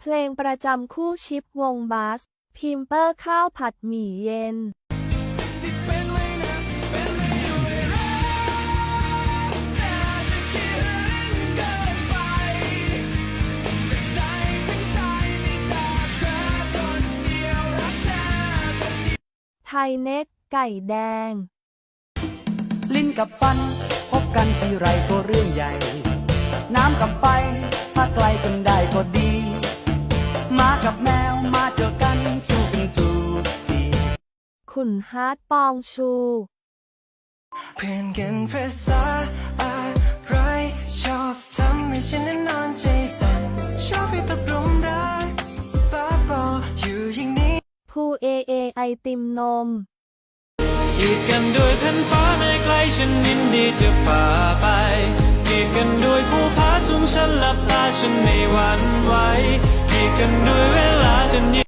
เพลงประจำคู่ชิปวงบัส พิมเปอร์ข้าวผัดหมี่เย็นไทยเน็กไก่แดงลิ้นกับฟันพบกันทีไรก็เรื่องใหญ่น้ำกับไฟถ้าไกลกันได้ก็ดีหมากับแมวมาเจอกันสู้กันทุกทีขุนฮาร์ดปองชูเพื่อนกันภาษาอะไรชอบทำให้ฉันนั้นนอนใจสั่นชอบให้ตกหลุมรักบ้าบออยู่อย่างนี้ภูไอติมนมกีดกันด้วยแผ่นฟ้าแม้ไกลฉันยินดีจะฝ่าไปกีดกันด้วยภูผาสูงฉันหลับตาฉันไม่หวั่นไหวกีดกันด้วยเวลาฉัน